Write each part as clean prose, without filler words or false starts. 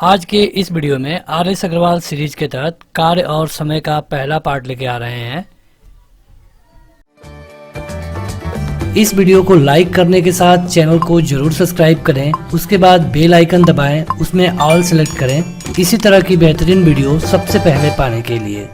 आज के इस वीडियो में आर.एस. अग्रवाल सीरीज के तहत कार्य और समय का पहला पार्ट लेके आ रहे हैं। इस वीडियो को लाइक करने के साथ चैनल को जरूर सब्सक्राइब करें, उसके बाद बेल आइकन दबाएं, उसमें ऑल सेलेक्ट करें इसी तरह की बेहतरीन वीडियो सबसे पहले पाने के लिए।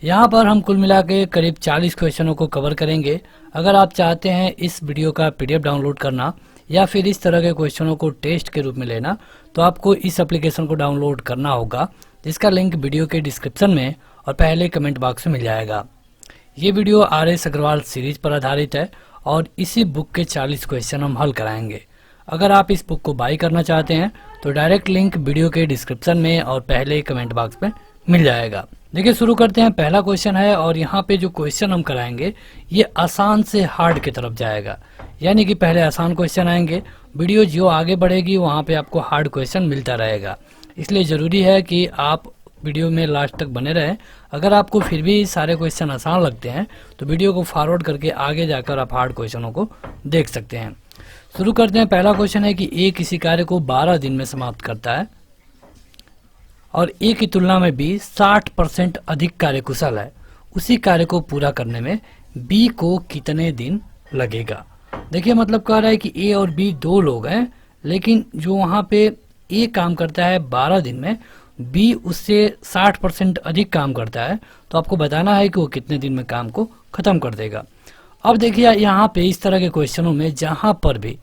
यहाँ पर हम कुल मिला के करीब 40 क्वेश्चनों को कवर करेंगे। अगर आप चाहते हैं इस वीडियो का PDF डाउनलोड करना या फिर इस तरह के क्वेश्चनों को टेस्ट के रूप में लेना, तो आपको इस एप्लीकेशन को डाउनलोड करना होगा, जिसका लिंक वीडियो के डिस्क्रिप्शन में और पहले कमेंट बॉक्स में मिल जाएगा। ये वीडियो आर.एस. अग्रवाल सीरीज पर आधारित है और इसी बुक के 40 क्वेश्चन हम हल कराएंगे। अगर आप इस बुक को बाई करना चाहते हैं तो डायरेक्ट लिंक वीडियो के डिस्क्रिप्शन में और पहले कमेंट बॉक्स में मिल जाएगा। देखिए शुरू करते हैं। पहला क्वेश्चन है और यहाँ पे जो क्वेश्चन हम कराएंगे ये आसान से हार्ड की तरफ जाएगा, यानी कि पहले आसान क्वेश्चन आएंगे, वीडियो जो आगे बढ़ेगी वहाँ पे आपको हार्ड क्वेश्चन मिलता रहेगा। इसलिए ज़रूरी है कि आप वीडियो में लास्ट तक बने रहें। अगर आपको फिर भी सारे क्वेश्चन आसान लगते हैं तो वीडियो को फॉरवर्ड करके आगे जाकर आप हार्ड क्वेश्चनों को देख सकते हैं। शुरू करते हैं। पहला क्वेश्चन है कि ए किसी कार्य को 12 दिन में समाप्त करता है और ए की तुलना में बी 60% अधिक कार्यकुशल है। उसी कार्य को पूरा करने में बी को कितने दिन लगेगा? देखिए मतलब कह रहा है कि ए और बी दो लोग हैं, लेकिन जो वहाँ पे ए काम करता है 12 दिन में, बी उससे 60% अधिक काम करता है, तो आपको बताना है कि वो कितने दिन में काम को खत्म कर देगा। अब देखिए यहाँ पे इस तरह के क्वेश्चनों में जहाँ पर भी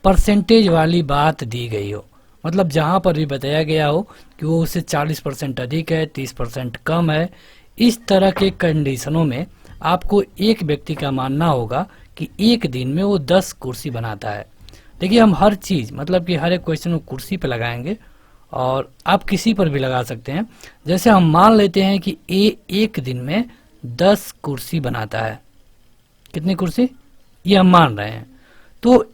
परसेंटेज वाली बात दी गई हो, मतलब जहाँ पर भी बताया गया हो कि वो उससे 40% अधिक है, 30% कम है, इस तरह के कंडीशनों में आपको एक व्यक्ति का मानना होगा कि एक दिन में वो 10 कुर्सी बनाता है। देखिए हम हर चीज़ मतलब कि हर एक क्वेश्चन को कुर्सी पे लगाएंगे और आप किसी पर भी लगा सकते हैं। जैसे हम मान लेते हैं कि ए एक दिन में 10 कुर्सी बनाता है। कितनी कुर्सी? ये हम मान रहे हैं। तो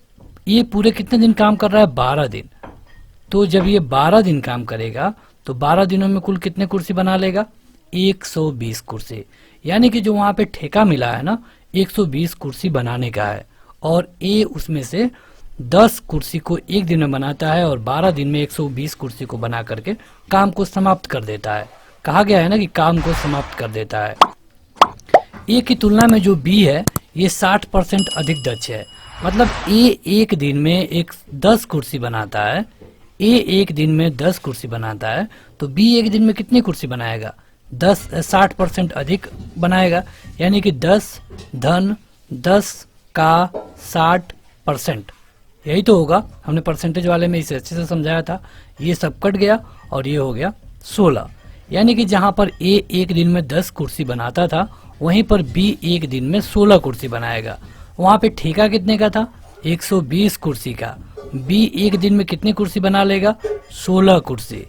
ये पूरे कितने दिन काम कर रहा है? 12 दिन। तो जब ये 12 दिन काम करेगा तो 12 दिनों में कुल कितने कुर्सी बना लेगा? 120 कुर्सी। यानी कि जो वहाँ पे ठेका मिला है ना, 120 कुर्सी बनाने का है और ए उसमें से 10 कुर्सी को एक दिन में बनाता है और 12 दिन में 120 कुर्सी को बना करके काम को समाप्त कर देता है। कहा गया है ना कि काम को समाप्त कर देता है। ए की तुलना में जो बी है ये 60% अधिक दक्ष है। मतलब ए एक दिन में 10 कुर्सी बनाता है, ए एक दिन में 10 कुर्सी बनाता है, तो बी एक दिन में कितनी कुर्सी बनाएगा? 60% अधिक बनाएगा। यानी कि 10 धन 10 का 60%, यही तो होगा। हमने परसेंटेज वाले में इसे अच्छे से समझाया था। ये सब कट गया और ये हो गया 16। यानी कि जहाँ पर ए एक दिन में 10 कुर्सी बनाता था, वहीं पर बी एक दिन में 16 कुर्सी बनाएगा। वहाँ पे ठेका कितने का था? 120 कुर्सी का। बी एक दिन में कितनी कुर्सी बना लेगा? 16 कुर्सी।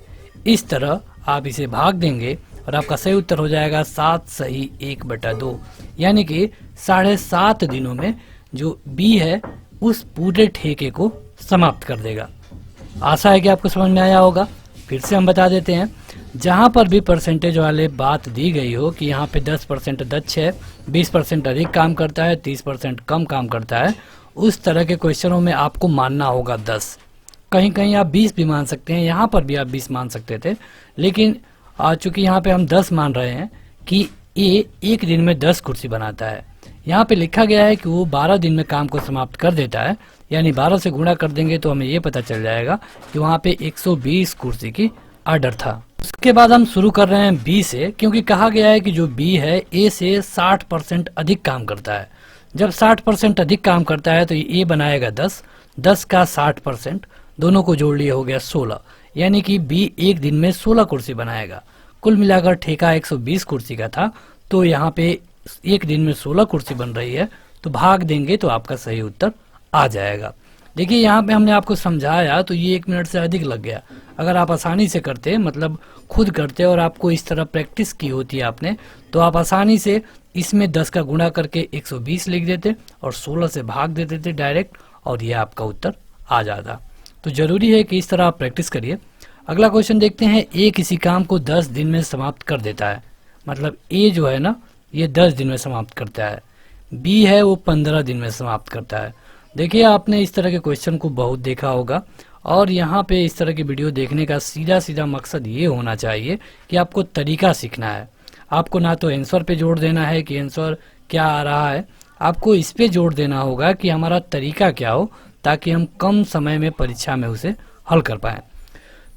इस तरह आप इसे भाग देंगे और आपका सही उत्तर हो जाएगा 7 सही 1/2। यानी कि 7.5 दिनों में जो बी है उस पूरे ठेके को समाप्त कर देगा। आशा है कि आपको समझ में आया होगा। फिर से हम बता देते हैं, जहाँ पर भी परसेंटेज वाले बात दी गई हो कि यहाँ पे 10% दक्ष है, 20% अधिक काम करता है, 30% कम काम करता है, उस तरह के क्वेश्चनों में आपको मानना होगा 10। कहीं कहीं आप 20 भी मान सकते हैं, यहाँ पर भी आप 20 मान सकते थे, लेकिन चूंकि यहाँ पे हम 10 मान रहे हैं कि ए एक दिन में 10 कुर्सी बनाता है। यहाँ पे लिखा गया है कि वो 12 दिन में काम को समाप्त कर देता है, यानी 12 से गुणा कर देंगे तो हमें ये पता चल जाएगा कि वहाँ पे 120 कुर्सी की ऑर्डर था। उसके बाद हम शुरू कर रहे हैं बी से, क्योंकि कहा गया है कि जो बी है ए से 60% अधिक काम करता है। जब 60% अधिक काम करता है तो ए बनाएगा 10, 10 का 60%, दोनों को जोड़ लिए हो गया 16। यानी कि बी एक दिन में 16 कुर्सी बनाएगा। कुल मिलाकर ठेका 120 कुर्सी का था, तो यहाँ पे एक दिन में 16 कुर्सी बन रही है, तो भाग देंगे तो आपका सही उत्तर आ जाएगा। देखिए यहाँ पे हमने आपको समझाया तो ये 1 मिनट से अधिक लग गया। अगर आप आसानी से करते, मतलब खुद करते और आपको इस तरह प्रैक्टिस की होती है आपने, तो आप आसानी से इसमें 10 का गुणा करके 120 लिख देते और 16 से भाग देते थे डायरेक्ट, और ये आपका उत्तर आ जाता। तो जरूरी है कि इस तरह आप प्रैक्टिस करिए। अगला क्वेश्चन देखते हैं। ए किसी काम को 10 दिन में समाप्त कर देता है। मतलब ए जो है ना ये 10 दिन में समाप्त करता है, बी है वो 15 दिन में समाप्त करता है। देखिए आपने इस तरह के क्वेश्चन को बहुत देखा होगा और यहाँ पे इस तरह की वीडियो देखने का सीधा सीधा मकसद ये होना चाहिए कि आपको तरीका सीखना है। आपको ना तो आंसर पे जोर देना है कि आंसर क्या आ रहा है, आपको इस पे जोर देना होगा कि हमारा तरीका क्या हो, ताकि हम कम समय में परीक्षा में उसे हल कर पाएं।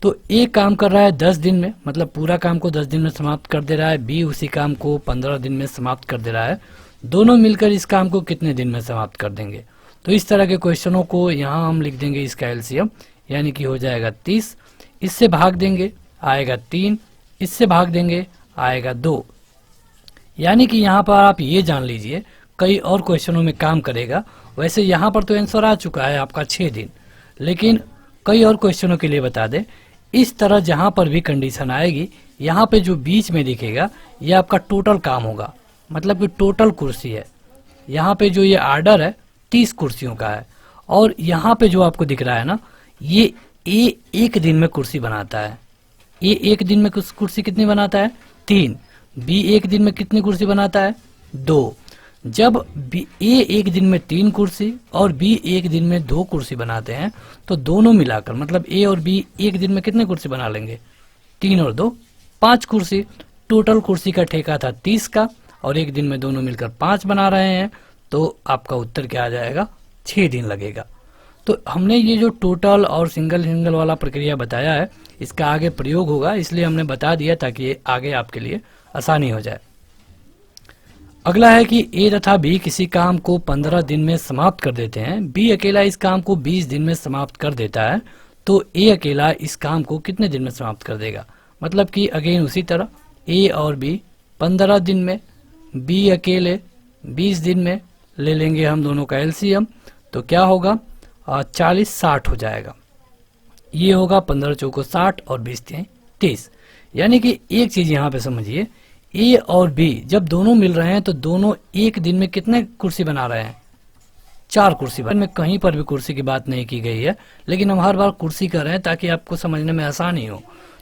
तो ए काम कर रहा है 10 दिन में, मतलब पूरा काम को 10 दिन में समाप्त कर दे रहा है। बी उसी काम को 15 दिन में समाप्त कर दे रहा है। दोनों मिलकर इस काम को कितने दिन में समाप्त कर देंगे? तो इस तरह के क्वेश्चनों को यहाँ हम लिख देंगे इसका एलसीएम, यानी कि हो जाएगा 30। इससे भाग देंगे आएगा 3, इससे भाग देंगे आएगा 2। यानी कि यहाँ पर आप ये जान लीजिए कई और क्वेश्चनों में काम करेगा। वैसे यहाँ पर तो आंसर आ चुका है आपका 6 दिन, लेकिन कई और क्वेश्चनों के लिए बता दें, इस तरह जहाँ पर भी कंडीशन आएगी, यहाँ पे जो बीच में दिखेगा ये आपका टोटल काम होगा, मतलब कि टोटल कुर्सी है। यहाँ पे जो ये आर्डर है 30 कुर्सियों का है, और यहाँ पे जो आपको दिख रहा है ना, ये ए एक दिन में कुर्सी बनाता है। ए एक दिन में कुर्सी कितनी बनाता है? 3। बी एक दिन में कितनी कुर्सी बनाता है? 2। जब ए एक दिन में 3 कुर्सी और बी एक दिन में 2 कुर्सी बनाते हैं, तो दोनों मिलाकर मतलब ए और बी एक दिन में कितने कुर्सी बना लेंगे? 3 और 2 5 कुर्सी। टोटल कुर्सी का ठेका था 30 का, और एक दिन में दोनों मिलकर 5 बना रहे हैं, तो आपका उत्तर क्या आ जाएगा? 6 दिन लगेगा। तो हमने ये जो टोटल और सिंगल वाला प्रक्रिया बताया है, इसका आगे प्रयोग होगा, इसलिए हमने बता दिया ताकि ये आगे आपके लिए आसानी हो जाए। अगला है कि ए तथा बी किसी काम को 15 दिन में समाप्त कर देते हैं। बी अकेला इस काम को 20 दिन में समाप्त कर देता है, तो ए अकेला इस काम को कितने दिन में समाप्त कर देगा? मतलब कि अगेन उसी तरह ए और बी 15 दिन में, बी अकेले 20 दिन में, ले लेंगे हम दोनों का एलसीएम, तो क्या होगा? 40 60 हो जाएगा। ये होगा 15 चौको 60 और 20 30। यानी कि एक चीज यहाँ पे समझिए, ए और बी जब दोनों मिल रहे हैं तो दोनों एक दिन में कितने कुर्सी बना रहे हैं? 4 कुर्सी। में कहीं पर भी कुर्सी की बात नहीं की गई है, लेकिन हम हर बार कुर्सी कर रहे हैं ताकि आपको समझने में आसानी हो।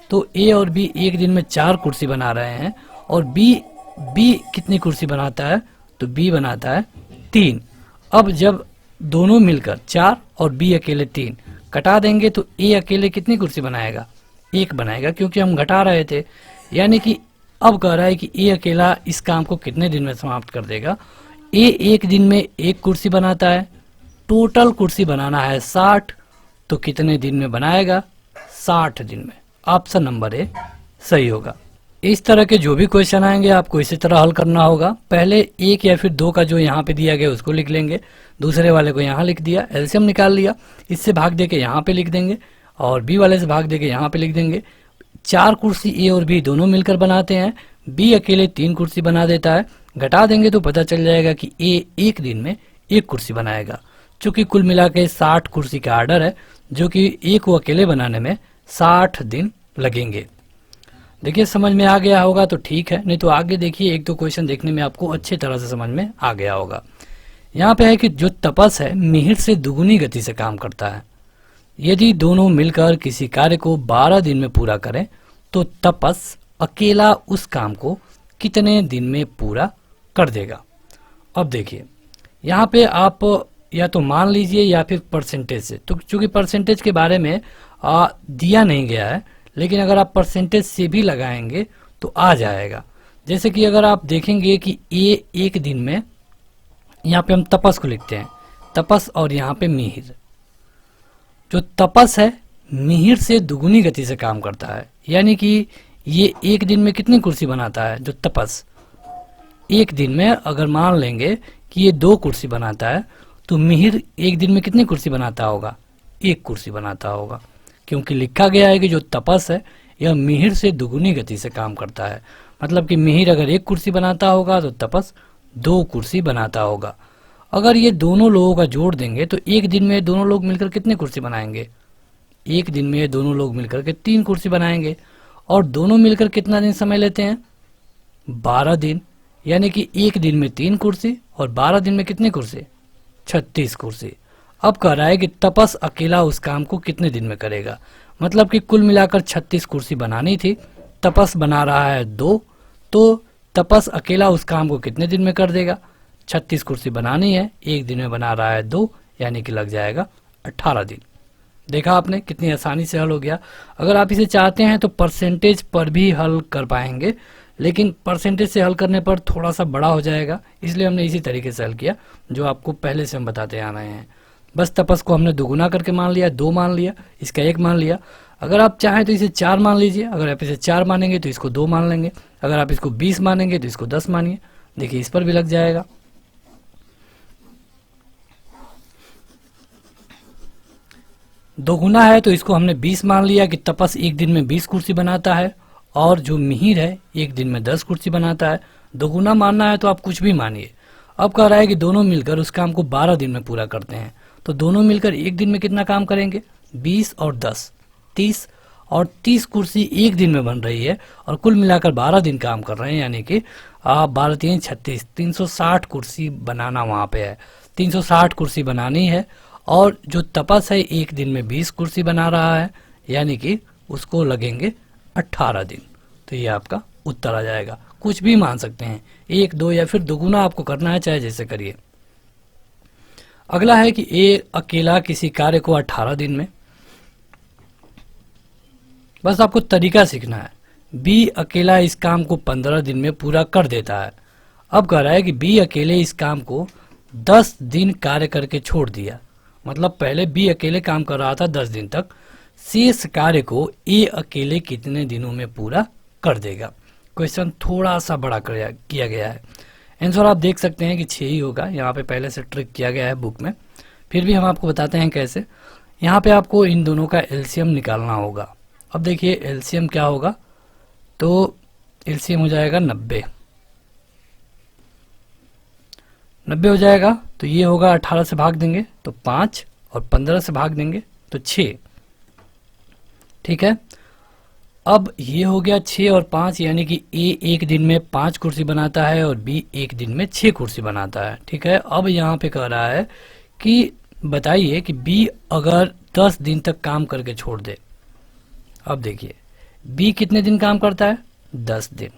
तो ए और बी एक दिन में 4 कुर्सी बना रहे हैं, और बी कितनी कुर्सी बनाता है? तो बी बनाता है 3। अब जब दोनों मिलकर 4 और बी अकेले 3 घटा देंगे, तो ए अकेले कितनी कुर्सी बनाएगा? 1 बनाएगा, क्योंकि हम घटा रहे थे। यानी कि अब कह रहा है कि ए अकेला इस काम को कितने दिन में समाप्त कर देगा? ए एक दिन में 1 कुर्सी बनाता है, टोटल कुर्सी बनाना है 60, तो कितने दिन में बनाएगा? 60 दिन में। ऑप्शन नंबर ए सही होगा। इस तरह के जो भी क्वेश्चन आएंगे आपको इसी तरह हल करना होगा। पहले 1 या फिर 2 का जो यहाँ पे दिया गया उसको लिख लेंगे, दूसरे वाले को यहाँ लिख दिया, एलसीएम निकाल लिया, इससे भाग दे के यहाँ पे लिख देंगे, और बी वाले से भाग दे के यहाँ पे लिख देंगे। 4 कुर्सी ए और बी दोनों मिलकर बनाते हैं, बी अकेले 3 कुर्सी बना देता है। घटा देंगे तो पता चल जाएगा कि ए एक दिन में 1 कुर्सी बनाएगा। चूंकि कुल मिला के 60 कुर्सी का आर्डर है, जो कि एक को अकेले बनाने में 60 दिन लगेंगे। देखिए समझ में आ गया होगा तो ठीक है, नहीं तो आगे देखिए 1-2 क्वेश्चन देखने में आपको अच्छी तरह से समझ में आ गया होगा। यहाँ पे है कि जो तपस है मिहिर से दुगुनी गति से काम करता है। यदि दोनों मिलकर किसी कार्य को 12 दिन में पूरा करें, तो तपस अकेला उस काम को कितने दिन में पूरा कर देगा? अब देखिए यहाँ पे आप या तो मान लीजिए या फिर परसेंटेज से, तो चूंकि परसेंटेज के बारे में दिया नहीं गया है, लेकिन अगर आप परसेंटेज से भी लगाएंगे तो आ जाएगा। जैसे कि अगर आप देखेंगे कि ए एक दिन में, यहाँ पे हम तपस को लिखते हैं, तपस, और यहाँ पे मिहिर। जो तपस है मिहिर से दुगुनी गति से काम करता है, यानी कि ये एक दिन में कितनी कुर्सी बनाता है? जो तपस एक दिन में अगर मान लेंगे कि ये 2 कुर्सी बनाता है, तो मिहिर एक दिन में कितनी कुर्सी बनाता होगा? 1 कुर्सी बनाता होगा, क्योंकि लिखा गया है कि जो तपस है यह मिहिर से दुगुनी गति से काम करता है। मतलब कि मिहिर अगर 1 कुर्सी बनाता होगा तो तपस 2 कुर्सी बनाता होगा। अगर ये दोनों लोगों का जोड़ देंगे तो एक दिन में दोनों लोग मिलकर कितने कुर्सी बनाएंगे? एक दिन में दोनों लोग मिलकर के 3 कुर्सी बनाएंगे, और दोनों मिलकर कितना दिन समय लेते हैं? 12 दिन। यानी कि एक दिन में 3 कुर्सी और 12 दिन में कितनी कुर्सी? 36 कुर्सी। अब कह रहा है कि तपस अकेला उस काम को कितने दिन में करेगा? मतलब कि कुल मिलाकर 36 कुर्सी बनानी थी, तपस बना रहा है 2, तो तपस अकेला उस काम को कितने दिन में कर देगा? 36 कुर्सी बनानी है, एक दिन में बना रहा है 2, यानी कि लग जाएगा 18 दिन। देखा आपने कितनी आसानी से हल हो गया। अगर आप इसे चाहते हैं तो परसेंटेज पर भी हल कर पाएंगे, लेकिन परसेंटेज से हल करने पर थोड़ा सा बड़ा हो जाएगा, इसलिए हमने इसी तरीके से हल किया जो आपको पहले से हम बताते आ रहे हैं। बस तपस को हमने दोगुना करके मान लिया, 2 मान लिया, इसका 1 मान लिया। अगर आप चाहें तो इसे 4 मान लीजिए, अगर आप इसे 4 मानेंगे तो इसको 2 मान लेंगे, अगर आप इसको 20 मानेंगे तो इसको 10 मानिए। देखिए इस पर भी लग जाएगा। दोगुना है तो इसको हमने 20 मान लिया कि तपस एक दिन में 20 कुर्सी बनाता है, और जो मिहिर है एक दिन में 10 कुर्सी बनाता है। दोगुना मानना है तो आप कुछ भी मानिए। अब कह रहा है कि दोनों मिलकर उस काम को 12 दिन में पूरा करते हैं, तो दोनों मिलकर एक दिन में कितना काम करेंगे? 20 और 10 30, और 30 कुर्सी एक दिन में बन रही है, और कुल मिलाकर 12 दिन काम कर रहे हैं, यानी कि 12 3 36, 360 कुर्सी बनाना वहाँ पे है। 360 कुर्सी बनानी है, और जो तपस है एक दिन में 20 कुर्सी बना रहा है, यानी कि उसको लगेंगे 18 दिन। तो ये आपका उत्तर आ जाएगा। कुछ भी मान सकते हैं, 1 2 या फिर दोगुना आपको करना है, चाहे जैसे करिए। अगला है कि ए अकेला किसी कार्य को 18 दिन में, बस आपको तरीका सीखना है। बी अकेला इस काम को 15 दिन में पूरा कर देता है। अब कह रहा है कि बी अकेले इस काम को 10 दिन कार्य करके छोड़ दिया, मतलब पहले बी अकेले काम कर रहा था 10 दिन तक, शेष कार्य को ए अकेले कितने दिनों में पूरा कर देगा। क्वेश्चन थोड़ा सा बड़ा किया गया है। आंसर आप देख सकते हैं कि 6 ही होगा, यहाँ पे पहले से ट्रिक किया गया है बुक में, फिर भी हम आपको बताते हैं कैसे। यहाँ पे आपको इन दोनों का एलसीएम निकालना होगा। अब देखिए एलसीएम क्या होगा, तो एलसीएम हो जाएगा 90 हो जाएगा, तो ये होगा 18 से भाग देंगे तो 5, और 15 से भाग देंगे तो 6। ठीक है, अब ये हो गया 6 और 5, यानी कि ए एक दिन में 5 कुर्सी बनाता है और बी एक दिन में 6 कुर्सी बनाता है। ठीक है, अब यहाँ पे कह रहा है कि बताइए कि बी अगर 10 दिन तक काम करके छोड़ दे। अब देखिए बी कितने दिन काम करता है? 10 दिन।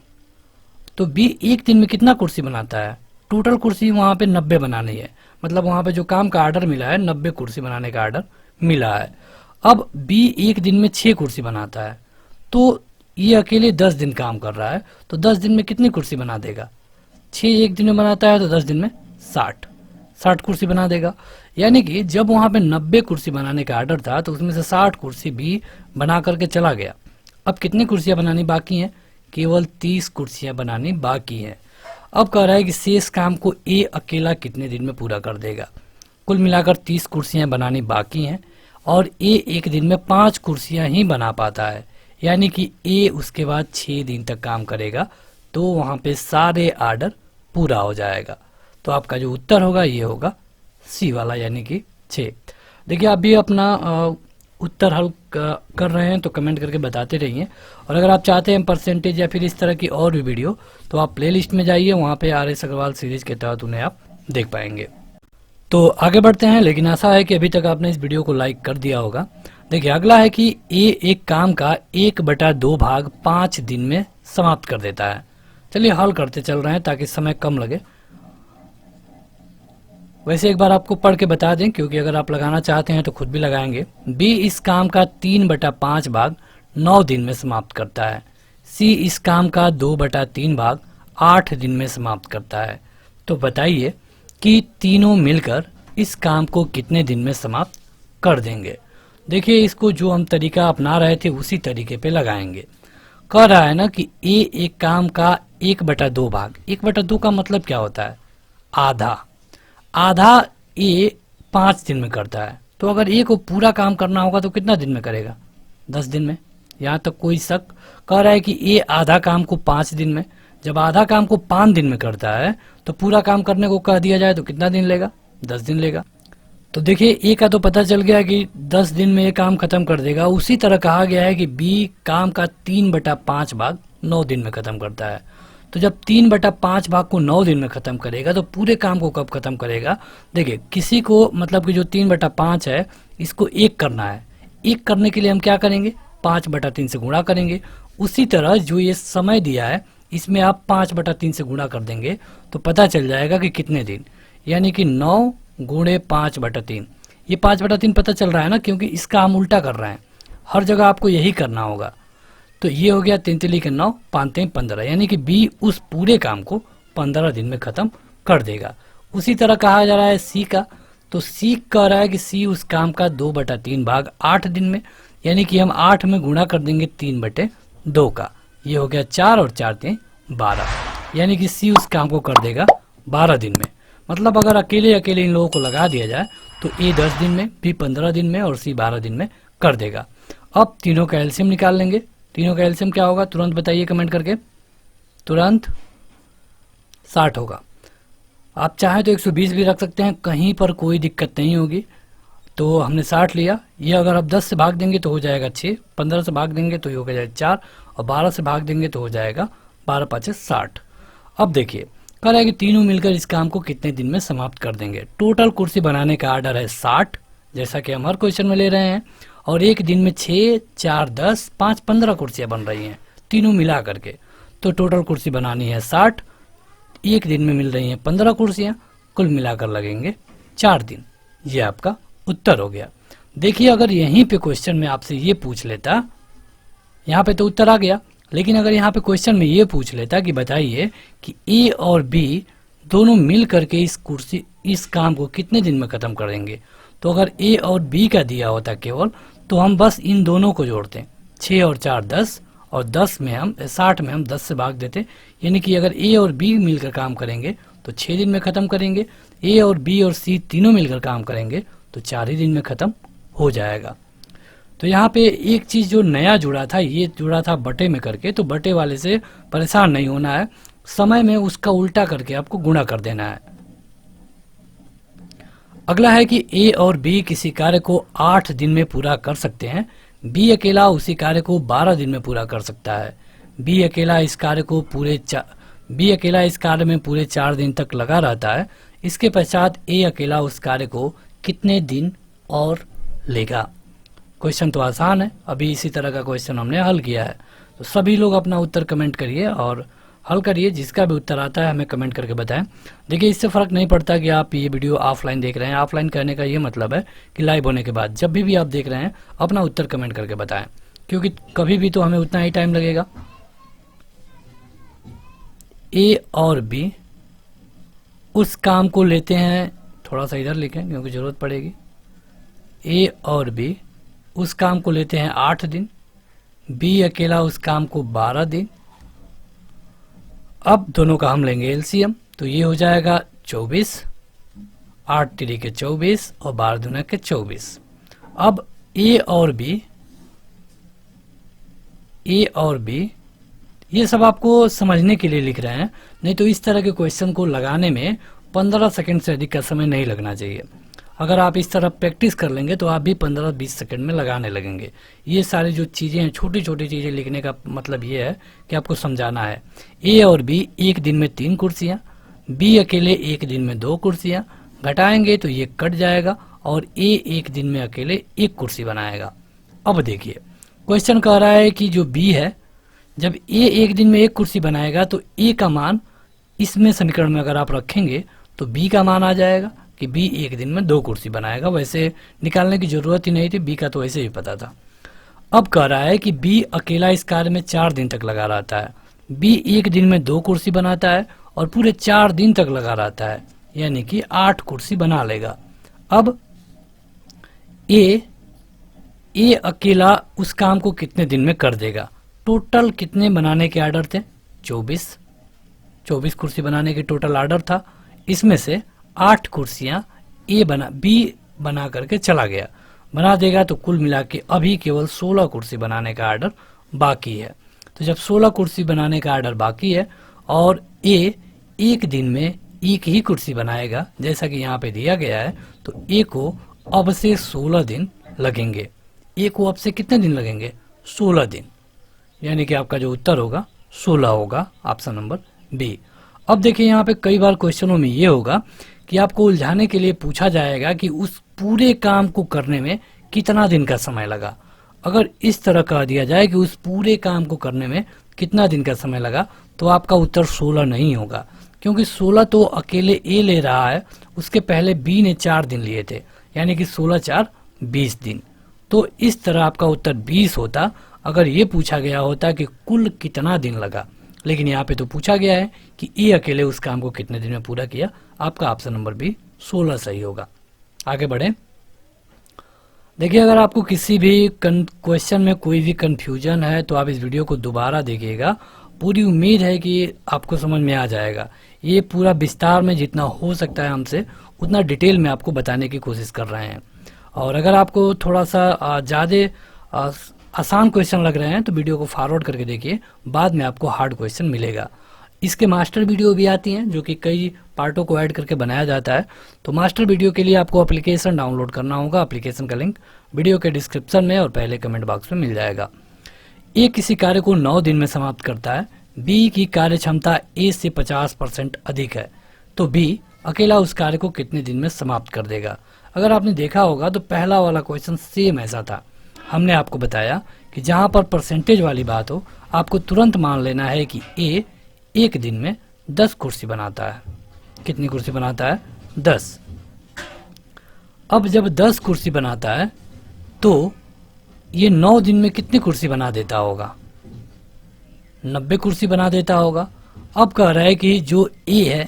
तो बी एक दिन में कितना कुर्सी बनाता है? टोटल कुर्सी वहां पे 90 बनानी है, मतलब वहां पे जो काम का आर्डर मिला है 90 कुर्सी बनाने का आर्डर मिला है। अब बी एक दिन में 6 कुर्सी बनाता है, तो ये अकेले 10 दिन काम कर रहा है, तो 10 दिन में कितनी कुर्सी बना देगा? 6 एक दिन में बनाता है तो 10 दिन में 60 कुर्सी बना देगा। यानी कि जब वहां पे 90 कुर्सी बनाने का आर्डर था तो उसमें से 60 कुर्सी भी बना करके चला गया। अब कितनी कुर्सियां बनानी बाकी हैं? केवल 30 कुर्सियां बनानी बाकी हैं। अब कह रहा है कि शेष काम को ए अकेला कितने दिन में पूरा कर देगा। कुल मिलाकर 30 कुर्सियां बनानी बाकी हैं, और ए एक दिन में 5 कुर्सियां ही बना पाता है, यानी कि ए उसके बाद 6 दिन तक काम करेगा, तो वहां पे सारे आर्डर पूरा हो जाएगा। तो आपका जो उत्तर होगा ये होगा सी वाला, यानी कि 6। देखिए आप भी अपना उत्तर हल कर रहे हैं तो कमेंट करके बताते रहिए, और अगर आप चाहते हैं परसेंटेज या फिर इस तरह की और भी वीडियो तो आप प्लेलिस्ट में जाइए, वहाँ पे RS अग्रवाल सीरीज के तहत उन्हें आप देख पाएंगे। तो आगे बढ़ते हैं, लेकिन आशा है कि अभी तक आपने इस वीडियो को लाइक कर दिया होगा। देखिए अगला है कि ए एक काम का 1/2 भाग 5 दिन में समाप्त कर देता है। चलिए हल करते चल रहे हैं ताकि समय कम लगे। वैसे एक बार आपको पढ़ के बता दें, क्योंकि अगर आप लगाना चाहते हैं तो खुद भी लगाएंगे। बी इस काम का 3/5 भाग 9 दिन में समाप्त करता है। सी इस काम का 2/3 भाग 8 दिन में समाप्त करता है। तो बताइए कि तीनों मिलकर इस काम को कितने दिन में समाप्त कर देंगे। देखिए इसको जो हम तरीका अपना रहे थे उसी तरीके पे लगाएंगे। कह रहा है ना कि ए एक काम का 1/2 भाग, 1/2 का मतलब क्या होता है? आधा ए 5 दिन में करता है, तो अगर ए को पूरा काम करना होगा तो कितना दिन में करेगा? 10 दिन में। यहाँ तक कोई शक? कह रहा है कि ए आधा काम को 5 दिन में, जब आधा काम को 5 दिन में करता है तो पूरा काम करने को कह दिया जाए तो कितना दिन लेगा? 10 दिन लेगा। तो देखिए ए का तो पता चल गया कि 10 दिन में ये काम खत्म कर देगा। उसी तरह कहा गया है कि बी काम का 3/5 भाग 9 दिन में खत्म करता है। तो जब 3/5 भाग को 9 दिन में खत्म करेगा तो पूरे काम को कब खत्म करेगा? देखिए किसी को मतलब कि जो 3/5 है इसको 1 करना है। 1 करने के लिए हम क्या करेंगे? 5/3 से गुणा करेंगे। उसी तरह जो ये समय दिया है इसमें आप 5/3 से गुणा कर देंगे तो पता चल जाएगा कि कितने दिन, यानी कि 9 × 5/3, ये 5/3 पता चल रहा है ना, क्योंकि इसका हम उल्टा कर रहे हैं, हर जगह आपको यही करना होगा। तो ये हो गया 3 के 9, 5 15, यानी कि बी उस पूरे काम को 15 दिन में खत्म कर देगा। उसी तरह कहा जा रहा है सी का, तो सी कह रहा है कि सी उस काम का 2/3 भाग 8 दिन में, यानी कि हम 8 में गुणा कर देंगे 3/2 का, ये हो गया 4 और 4 3 12, यानी कि सी उस काम को कर देगा 12 दिन में। मतलब अगर अकेले अकेले इन लोगों को लगा दिया जाए तो ए 10 दिन में, बी 15 दिन में और सी 12 दिन में कर देगा। अब तीनों का एलसीएम निकाल लेंगे। तीनों का एलसीएम क्या होगा तुरंत बताइए कमेंट करके, तुरंत 60 होगा। आप चाहें तो 120 भी रख सकते हैं, कहीं पर कोई दिक्कत नहीं होगी। तो हमने 60 लिया, ये अगर आप 10 से भाग देंगे तो हो जाएगा 6, 15 से भाग देंगे तो हो जाएगा 4 और 12 से भाग देंगे तो हो जाएगा 12 5 60। अब देखिए कह रहा है कि तीनों मिलकर इस काम को कितने दिन में समाप्त कर देंगे। टोटल कुर्सी बनाने का आर्डर है 60, जैसा कि हम हर क्वेश्चन में ले रहे हैं, और एक दिन में 6 4 10 5 15 कुर्सियां बन रही हैं तीनों मिला करके। तो टोटल कुर्सी बनानी है 60, एक दिन में मिल रही हैं 15 कुर्सियां, कुल मिलाकर लगेंगे 4 दिन। ये आपका उत्तर हो गया। देखिए अगर यहीं पे क्वेश्चन में आपसे ये पूछ लेता, यहाँ पे तो उत्तर आ गया, लेकिन अगर यहाँ पे क्वेश्चन में ये पूछ लेता कि बताइए कि ए और बी दोनों मिल करके इस काम को कितने दिन में खत्म करेंगे, तो अगर ए और बी का दिया होता केवल, तो हम बस इन दोनों को जोड़ते, 6 और 4 10, और 10 में हम 60 में हम 10 से भाग देते, यानी कि अगर ए और बी मिलकर काम करेंगे तो 6 दिन में खत्म करेंगे, ए और बी और सी तीनों मिलकर काम करेंगे तो 4 ही दिन में खत्म हो जाएगा। तो यहाँ पे एक चीज जो नया जुड़ा था, ये जुड़ा था बटे में करके, तो बटे वाले से परेशान नहीं होना है, समय में उसका उल्टा करके आपको गुणा कर देना है। अगला है कि ए और बी किसी कार्य को 8 दिन में पूरा कर सकते हैं, बी अकेला उसी कार्य को 12 दिन में पूरा कर सकता है। बी अकेला इस कार्य में पूरे 4 दिन तक लगा रहता है। इसके पश्चात ए अकेला उस कार्य को कितने दिन और लेगा। क्वेश्चन तो आसान है, अभी इसी तरह का क्वेश्चन हमने हल किया है। तो सभी लोग अपना उत्तर कमेंट करिए और हल करिए, जिसका भी उत्तर आता है हमें कमेंट करके बताएं। देखिए इससे फ़र्क नहीं पड़ता कि आप ये वीडियो ऑफलाइन देख रहे हैं, ऑफलाइन कहने का ये मतलब है कि लाइव होने के बाद जब भी आप देख रहे हैं अपना उत्तर कमेंट करके बताएं, क्योंकि कभी भी तो हमें उतना ही टाइम लगेगा। ए और बी उस काम को लेते हैं, थोड़ा सा इधर लिखें क्योंकि ज़रूरत पड़ेगी। ए और बी उस काम को लेते हैं 8 दिन, बी अकेला उस काम को 12 दिन। अब दोनों का हम लेंगे एलसीएम, तो ये हो जाएगा 24, 8 3 के 24 और 12 दूना के 24। अब ए और बी ये सब आपको समझने के लिए लिख रहे हैं, नहीं तो इस तरह के क्वेश्चन को लगाने में 15 सेकंड से अधिक का समय नहीं लगना चाहिए। अगर आप इस तरह प्रैक्टिस कर लेंगे तो आप भी 15-20 सेकंड में लगाने लगेंगे। ये सारी जो चीज़ें हैं, छोटी छोटी चीज़ें लिखने का मतलब ये है कि आपको समझाना है। ए और बी एक दिन में 3 कुर्सियाँ, बी अकेले एक दिन में 2 कुर्सियाँ, घटाएंगे तो ये कट जाएगा और ए एक दिन में अकेले 1 कुर्सी बनाएगा। अब देखिए क्वेश्चन कह रहा है कि जो बी है, जब ए एक दिन में 1 कुर्सी बनाएगा तो ए का मान इसमें समीकरण में अगर आप रखेंगे तो बी का मान आ जाएगा कि बी एक दिन में 2 कुर्सी बनाएगा। वैसे निकालने की जरूरत ही नहीं थी, बी का तो वैसे ही पता था। अब कह रहा है कि बी अकेला इस कार्य में 4 दिन तक लगा रहता है, बी एक दिन में 2 कुर्सी बनाता है और पूरे 4 दिन तक लगा रहता है, यानी कि 8 कुर्सी बना लेगा। अब ए अकेला उस काम को कितने दिन में कर देगा। टोटल कितने बनाने के आर्डर थे, 24 कुर्सी बनाने के टोटल आर्डर था। इसमें से 8 कुर्सियां बी बना करके चला गया, बना देगा तो कुल मिला के अभी केवल 16 कुर्सी बनाने का आर्डर बाकी है। तो जब 16 कुर्सी बनाने का आर्डर बाकी है और ए एक दिन में 1 ही कुर्सी बनाएगा जैसा कि यहाँ पे दिया गया है, तो ए को अब से 16 दिन लगेंगे। ए को अब से कितने दिन लगेंगे, 16 दिन, यानी कि आपका जो उत्तर होगा 16 होगा, ऑप्शन नंबर बी। अब देखिए यहाँ पे कई बार क्वेश्चनों में ये होगा कि आपको उलझाने के लिए पूछा जाएगा कि उस पूरे काम को करने में कितना दिन का समय लगा। अगर इस तरह कह दिया जाए कि उस पूरे काम को करने में कितना दिन का समय लगा, तो आपका उत्तर 16 नहीं होगा, क्योंकि 16 तो अकेले ए ले रहा है, उसके पहले बी ने 4 दिन लिए थे, यानी कि 16 4 20 दिन। तो इस तरह आपका उत्तर 20 होता अगर ये पूछा गया होता कि कुल कितना दिन लगा, लेकिन यहाँ पे तो पूछा गया है कि ए अकेले उस काम को कितने दिन में पूरा किया। आपका ऑप्शन नंबर बी 16 सही होगा। आगे बढ़े। देखिए, अगर आपको किसी भी क्वेश्चन में कोई भी कंफ्यूजन है तो आप इस वीडियो को दोबारा देखिएगा। पूरी उम्मीद है कि आपको समझ में आ जाएगा। ये पूरा विस्तार में जितना हो सकता है हमसे उतना डिटेल में आपको बताने की कोशिश कर रहे हैं। और अगर आपको थोड़ा सा ज़्यादा आसान क्वेश्चन लग रहे हैं तो वीडियो को फॉरवर्ड करके देखिए, बाद में आपको हार्ड क्वेश्चन मिलेगा। इसके मास्टर वीडियो भी आती हैं जो कि कई पार्टों को ऐड करके बनाया जाता है। तो मास्टर वीडियो के लिए आपको एप्लीकेशन डाउनलोड करना होगा। एप्लीकेशन का लिंक वीडियो के डिस्क्रिप्शन में और पहले कमेंट बॉक्स में मिल जाएगा। ए किसी कार्य को 9 दिन में समाप्त करता है, बी की कार्य क्षमता ए से 50% अधिक है, तो बी अकेला उस कार्य को कितने दिन में समाप्त कर देगा। अगर आपने देखा होगा तो पहला वाला क्वेश्चन सेम ऐसा था। हमने आपको बताया कि जहां पर परसेंटेज वाली बात हो आपको तुरंत मान लेना है कि ए एक दिन में 10 कुर्सी बनाता है। कितनी कुर्सी बनाता है? 10। अब जब 10 कुर्सी बनाता है तो ये 9 दिन में कितनी कुर्सी बना देता होगा? 90 कुर्सी बना देता होगा। अब कह रहा है कि जो ए है,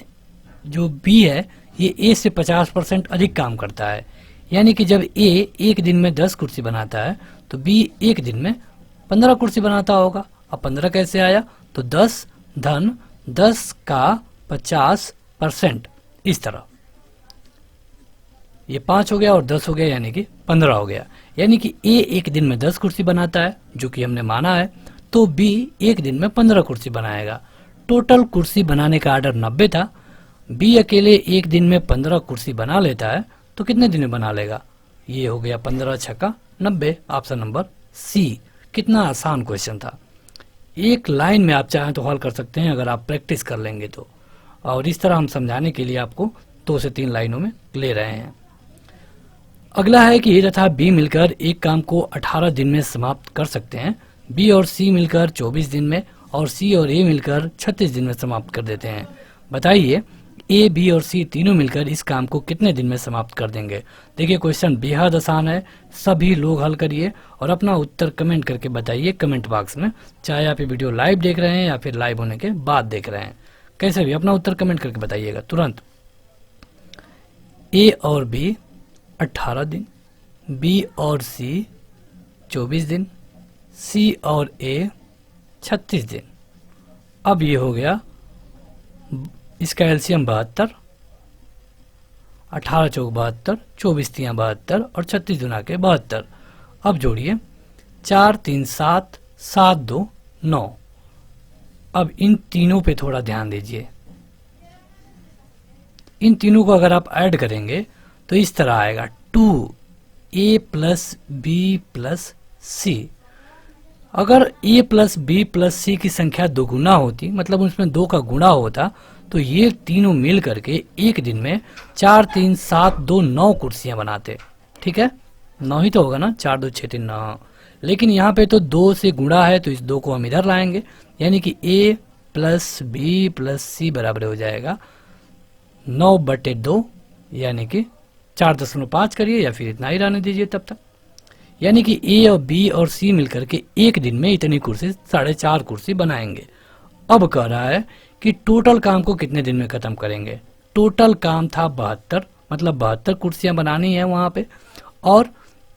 जो बी है, ये ए से 50% अधिक काम करता है, यानी कि जब ए एक दिन में 10 कुर्सी बनाता है तो बी एक दिन में 15 कुर्सी बनाता होगा। अब 15 कैसे आया? तो 10 धन 10 का 50%, इस तरह ये 5 हो गया और 10 हो गया, यानी कि 15 हो गया। यानी कि ए एक दिन में 10 कुर्सी बनाता है जो कि हमने माना है, तो बी एक दिन में 15 कुर्सी बनाएगा। टोटल कुर्सी बनाने का ऑर्डर 90 था, बी अकेले एक दिन में 15 कुर्सी बना लेता है तो कितने दिन में बना लेगा? ये हो गया 15 छक्का 90। Option number C. कितना आसान क्वेश्चन था। एक लाइन में आप चाहें तो हल कर सकते हैं अगर आप प्रैक्टिस कर लेंगे तो। और इस तरह हम समझाने के लिए आपको 2 से 3 लाइनों में ले रहे हैं। अगला है कि ए तथा बी मिलकर एक काम को 18 दिन में समाप्त कर सकते हैं, बी और सी मिलकर 24 दिन में और सी और ए मिलकर 36 दिन में समाप्त कर देते हैं। बताइए ए, बी और सी तीनों मिलकर इस काम को कितने दिन में समाप्त कर देंगे। देखिए, क्वेश्चन बेहद आसान है, सभी लोग हल करिए और अपना उत्तर कमेंट करके बताइए कमेंट बॉक्स में। चाहे आप ये वीडियो लाइव देख रहे हैं या फिर लाइव होने के बाद देख रहे हैं, कैसे भी अपना उत्तर कमेंट करके बताइएगा तुरंत। ए और बी 18 दिन, बी और सी 24 दिन, सी और ए 36 दिन। अब ये हो गया इसका एलसीएम 72, 18 चौक 72, 24 तियां 72 और 36 दुना के 72। अब जोड़िए 4 3 7 7 2 9। अब इन तीनों पे थोड़ा ध्यान दीजिए। इन तीनों को अगर आप ऐड करेंगे तो इस तरह आएगा 2a प्लस बी प्लस सी। अगर a प्लस बी प्लस सी की संख्या दोगुना होती, मतलब उसमें 2 का गुणा होता, तो ये तीनों मिल करके एक दिन में 4 3 7 2 9 कुर्सियां बनाते। ठीक है, 9 ही तो होगा ना, 4 2 6 3 9। लेकिन यहाँ पे तो 2 से गुणा है तो इस 2 को हम इधर लाएंगे, यानी कि a प्लस बी प्लस सी बराबर हो जाएगा 9/2, यानी कि 4.5 करिए या फिर इतना ही रहने दीजिए तब तक। यानी कि ए और बी और सी मिलकर के एक दिन में इतनी कुर्सी 4.5 कुर्सी बनाएंगे। अब कह रहा है कि टोटल काम को कितने दिन में खत्म करेंगे। टोटल काम था 72, मतलब 72 कुर्सियां बनानी है वहां पे, और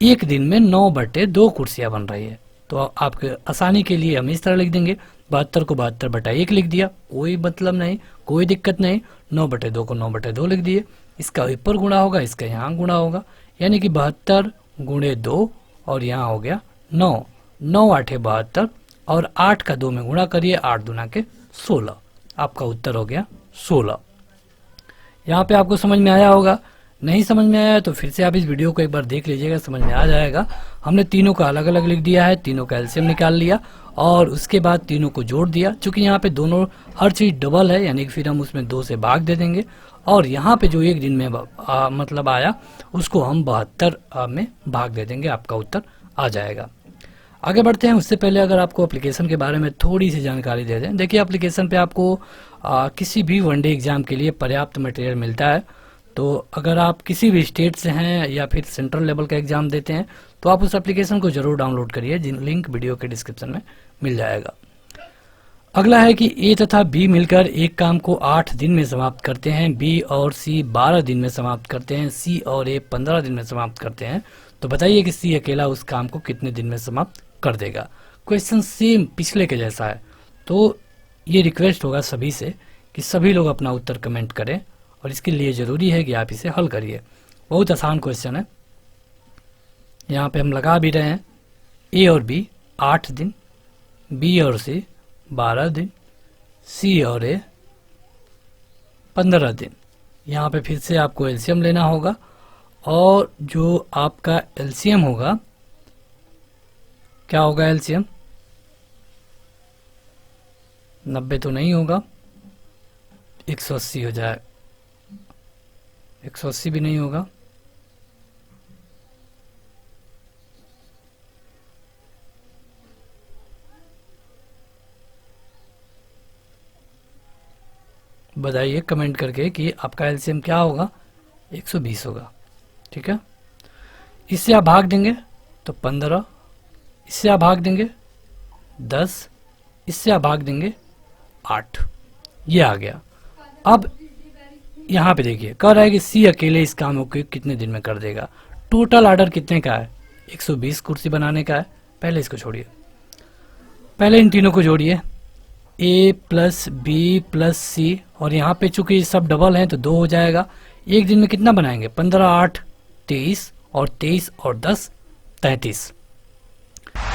एक दिन में 9/2 कुर्सियां बन रही है। तो आपके आसानी के लिए हम इस तरह लिख देंगे, 72 को 72/1 लिख दिया, कोई मतलब नहीं, कोई दिक्कत नहीं। 9/2 को 9/2 लिख दिए, इसका ऊपर गुणा होगा, इसका यहाँ गुणा होगा, यानी कि 72 गुणे 2 और यहाँ हो गया 9। 9 8 72 और 8 का 2 में गुणा करिए, 8 दूना के 16। आपका उत्तर हो गया 16। यहाँ पे आपको समझ में आया होगा। नहीं समझ में आया तो फिर से आप इस वीडियो को एक बार देख लीजिएगा, समझ में आ जाएगा। हमने तीनों का अलग अलग लिख दिया है, तीनों का एलसीएम निकाल लिया और उसके बाद तीनों को जोड़ दिया। चूंकि यहाँ पे दोनों हर चीज डबल है, यानी कि फिर हम उसमें 2 से भाग दे देंगे और यहाँ पे जो एक दिन में मतलब आया उसको हम 72 में भाग दे देंगे, आपका उत्तर आ जाएगा। आगे बढ़ते हैं। उससे पहले अगर आपको एप्लीकेशन के बारे में थोड़ी सी जानकारी दे दें। देखिए, एप्लीकेशन पे आपको किसी भी वनडे एग्जाम के लिए पर्याप्त मटेरियल मिलता है। तो अगर आप किसी भी स्टेट से हैं या फिर सेंट्रल लेवल का एग्जाम देते हैं तो आप उस एप्लीकेशन को जरूर डाउनलोड करिए, जिन लिंक वीडियो के डिस्क्रिप्शन में मिल जाएगा। अगला है कि ए तथा बी मिलकर एक काम को 8 दिन में समाप्त करते हैं, बी और सी 12 दिन में समाप्त करते हैं, सी और ए 15 दिन में समाप्त करते हैं। तो बताइए कि सी अकेला उस काम को कितने दिन में समाप्त कर देगा। क्वेश्चन सेम पिछले के जैसा है, तो ये रिक्वेस्ट होगा सभी से कि सभी लोग अपना उत्तर कमेंट करें और इसके लिए ज़रूरी है कि आप इसे हल करिए। बहुत आसान क्वेश्चन है। यहाँ पे हम लगा भी रहे हैं, ए और बी 8 दिन, बी और सी 12 दिन, सी और ए 15 दिन। यहाँ पे फिर से आपको एलसीएम लेना होगा और जो आपका एलसीएम होगा, क्या होगा एलसीएम? 90 तो नहीं होगा, 180 हो जाए, 180 भी नहीं होगा, बताइए कमेंट करके कि आपका एलसीएम क्या होगा। 120 होगा, ठीक है। इससे आप भाग देंगे तो 15, इससे आप भाग देंगे 10, इससे आप भाग देंगे 8, ये आ गया। अब यहाँ पे देखिए कह रहा है कि सी अकेले इस काम को कितने दिन में कर देगा। टोटल ऑर्डर कितने का है? 120 कुर्सी बनाने का है। पहले इसको छोड़िए, पहले इन तीनों को जोड़िए, ए प्लस बी प्लस सी, और यहाँ पे चूंकि सब डबल हैं तो 2 हो जाएगा। एक दिन में कितना बनाएंगे? 15 8 23, और 23 और 10 33,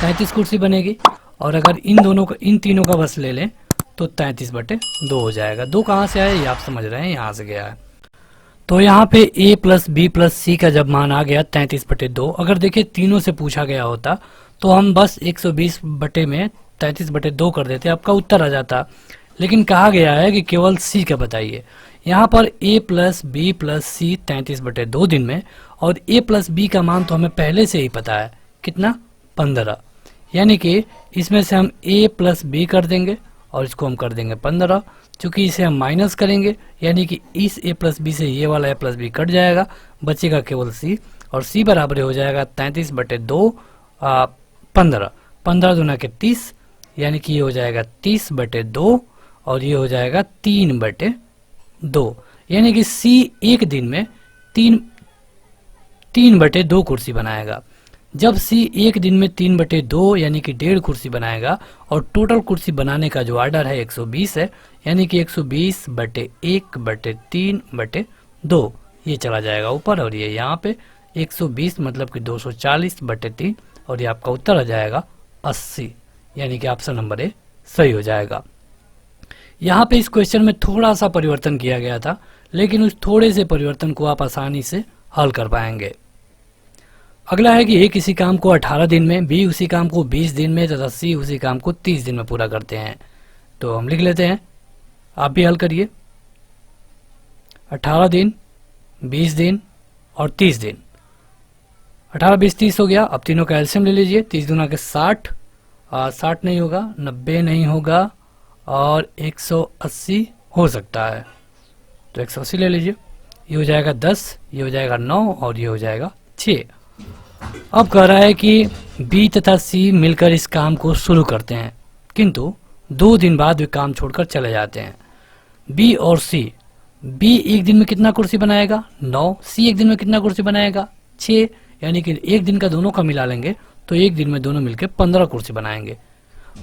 33 कुर्सी बनेगी। और अगर इन तीनों का बस ले लें तो 33/2 हो जाएगा। 2 कहाँ से आया ये आप समझ रहे हैं, यहाँ से गया है। तो यहाँ पे a प्लस बी प्लस सी का जब मान आ गया 33/2, अगर देखिए तीनों से पूछा गया होता तो हम बस 120 बटे में 33/2 कर देते, आपका उत्तर आ जाता। लेकिन कहा गया है कि केवल सी का बताइए। यहाँ पर a प्लस बी प्लस सी 33/2 दिन में, और a प्लस बी का मान तो हमें पहले से ही पता है, कितना? 15। यानी कि इसमें से हम a प्लस बी कर देंगे और इसको हम कर देंगे 15। चूंकि इसे हम माइनस करेंगे यानी कि इस a प्लस बी से ये वाला a प्लस बी कट जाएगा, बचेगा केवल c, और c बराबर हो जाएगा 33/2 15, 15 दूना के 30, यानी कि ये हो जाएगा 30/2 और ये हो जाएगा 3/2, यानी कि c एक दिन में 3/2 कुर्सी बनाएगा। जब C एक दिन में 3/2 यानी कि 1.5 कुर्सी बनाएगा, और टोटल कुर्सी बनाने का जो ऑर्डर है 120 है, यानी कि 120/1/3/2 ये चला जाएगा ऊपर, और ये यहाँ पे 120 मतलब कि 240/3, और ये आपका उत्तर आ जाएगा 80, यानी कि ऑप्शन नंबर ए सही हो जाएगा। यहाँ पे इस क्वेश्चन में थोड़ा सा परिवर्तन किया गया था, लेकिन उस थोड़े से परिवर्तन को आप आसानी से हल कर पाएंगे। अगला है कि ए किसी काम को 18 दिन में, बी उसी काम को 20 दिन में तथा सी उसी काम को 30 दिन में पूरा करते हैं। तो हम लिख लेते हैं, आप भी हल करिए। 18 दिन, 20 दिन और 30 दिन। 18 20 30 हो गया। अब तीनों का एलसीएम ले लीजिए। 30 दूना के 60, 60 नहीं होगा, 90 नहीं होगा, और 180 हो सकता है, तो 180 ले लीजिए। ये हो जाएगा 10, ये हो जाएगा 9 और ये हो जाएगा 6। अब कह रहा है कि बी तथा सी मिलकर इस काम को शुरू करते हैं, किंतु 2 दिन बाद वे काम छोड़कर चले जाते हैं। बी और सी, बी एक दिन में कितना कुर्सी बनाएगा? 9। सी एक दिन में कितना कुर्सी बनाएगा? 6, यानी कि एक दिन का दोनों का मिला लेंगे तो एक दिन में दोनों मिलकर 15 कुर्सी बनाएंगे।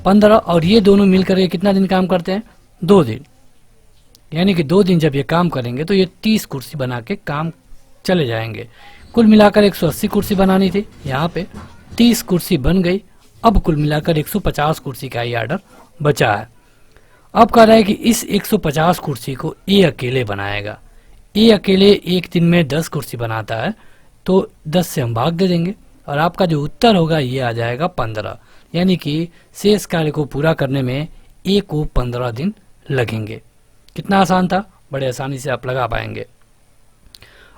15, और ये दोनों मिलकर ये कितना दिन काम करते हैं? 2 दिन, यानी कि 2 दिन जब ये काम करेंगे तो ये 30 कुर्सी बना के काम चले जाएंगे। कुल मिलाकर 180 कुर्सी बनानी थी, यहाँ पे 30 कुर्सी बन गई। अब कुल मिलाकर 150 कुर्सी का ये ऑर्डर बचा है। अब कह रहा है कि इस 150 कुर्सी को ए अकेले बनाएगा। ए अकेले एक दिन में 10 कुर्सी बनाता है, तो 10 से हम भाग दे देंगे और आपका जो उत्तर होगा ये आ जाएगा 15, यानी कि शेष कार्य को पूरा करने में ए को 15 दिन लगेंगे। कितना आसान था, बड़े आसानी से आप लगा पाएंगे।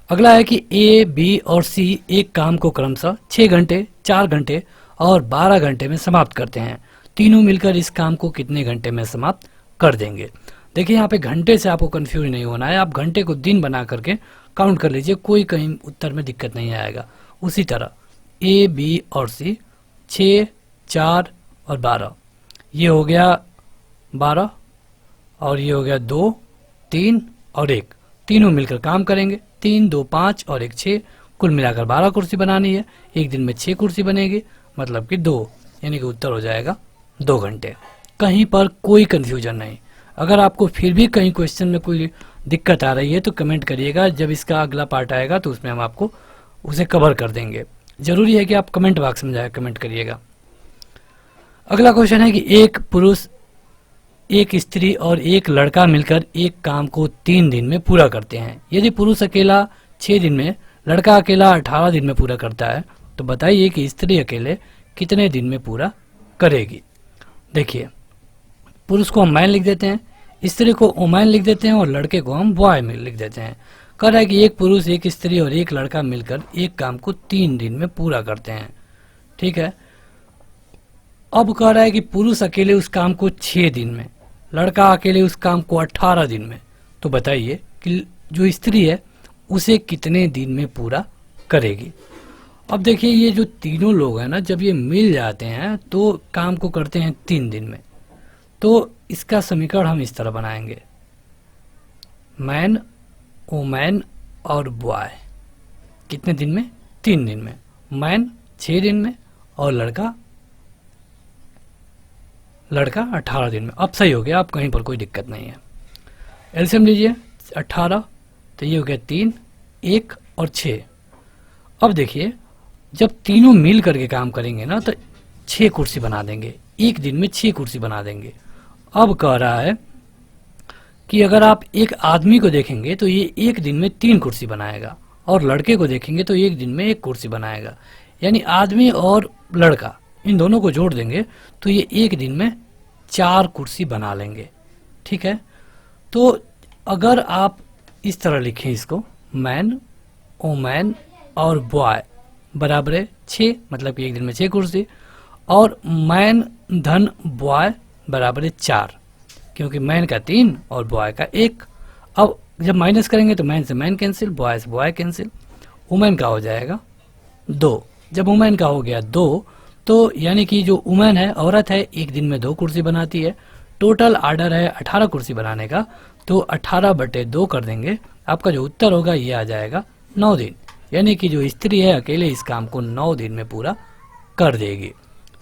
अगला है कि ए, बी और सी एक काम को क्रमशः 6 घंटे, 4 घंटे और 12 घंटे में समाप्त करते हैं। तीनों मिलकर इस काम को कितने घंटे में समाप्त कर देंगे? देखिए यहाँ पे घंटे से आपको कंफ्यूज नहीं होना है, आप घंटे को दिन बना करके काउंट कर लीजिए, कोई कहीं उत्तर में दिक्कत नहीं आएगा। उसी तरह ए, बी और सी 6, 4 और 12, ये हो गया 12 और ये हो गया 2, 3 और 1, तीनों मिलकर काम करेंगे। 3, 2, 5 और 1, 6, कुल मिलाकर 12 कुर्सी बनानी है। एक दिन में 6 कुर्सी बनेगी, मतलब कि 2, यानी कि उत्तर हो जाएगा 2 घंटे। कहीं पर कोई कंफ्यूजन नहीं। अगर आपको फिर भी कहीं क्वेश्चन में कोई दिक्कत आ रही है तो कमेंट करिएगा, जब इसका अगला पार्ट आएगा तो उसमें हम आपको उसे कवर कर देंगे। जरूरी है कि आप कमेंट बॉक्स में जाकर कमेंट करिएगा। अगला क्वेश्चन है कि एक पुरुष, एक स्त्री और एक लड़का मिलकर एक काम को 3 दिन में पूरा करते हैं। यदि पुरुष अकेला 6 दिन में, लड़का अकेला 18 दिन में पूरा करता है, तो बताइए कि स्त्री अकेले कितने दिन में पूरा करेगी। देखिए, पुरुष को हम मैन लिख देते हैं, स्त्री को वुमैन लिख देते हैं और लड़के को हम बॉय में लिख देते हैं। कह रहा है कि एक पुरुष, एक स्त्री और एक लड़का मिलकर एक काम को 3 दिन में पूरा करते हैं। ठीक है, अब कह रहा है कि पुरुष अकेले उस काम को 6 दिन में, लड़का अकेले उस काम को 18 दिन में, तो बताइए कि जो स्त्री है उसे कितने दिन में पूरा करेगी। अब देखिए, ये जो तीनों लोग हैं ना, जब ये मिल जाते हैं तो काम को करते हैं 3 दिन में। तो इसका समीकरण हम इस तरह बनाएंगे, मैन, वुमैन और बॉय कितने दिन में? 3 दिन में। मैन 6 दिन में और लड़का 18 दिन में। अब सही हो गया, अब कहीं पर कोई दिक्कत नहीं है। एलसीएम लीजिए, 18 तो ये हो गया 3, 1 और 6। अब देखिए, जब तीनों मिल करके काम करेंगे ना तो 6 कुर्सी बना देंगे, एक दिन में 6 कुर्सी बना देंगे। अब कह रहा है कि अगर आप एक आदमी को देखेंगे तो ये एक दिन में 3 कुर्सी बनाएगा, और लड़के को देखेंगे तो एक दिन में 1 कुर्सी बनाएगा। यानी आदमी और लड़का इन दोनों को जोड़ देंगे तो ये एक दिन में 4 कुर्सी बना लेंगे। ठीक है, तो अगर आप इस तरह लिखें इसको, मैन, वुमैन और बॉय बराबर है 6, मतलब कि एक दिन में 6 कुर्सी, और मैन धन बॉय बराबर है 4, क्योंकि मैन का 3 और बॉय का 1। अब जब माइनस करेंगे तो मैन से मैन कैंसिल, बॉय से बॉय कैंसिल, वुमैन का हो जाएगा 2। जब वुमैन का हो गया 2, तो यानी कि जो वुमैन है, औरत है, एक दिन में 2 कुर्सी बनाती है। टोटल आर्डर है 18 कुर्सी बनाने का, तो 18/2 कर देंगे, आपका जो उत्तर होगा ये आ जाएगा 9 दिन। यानी कि जो स्त्री है अकेले इस काम को 9 दिन में पूरा कर देगी।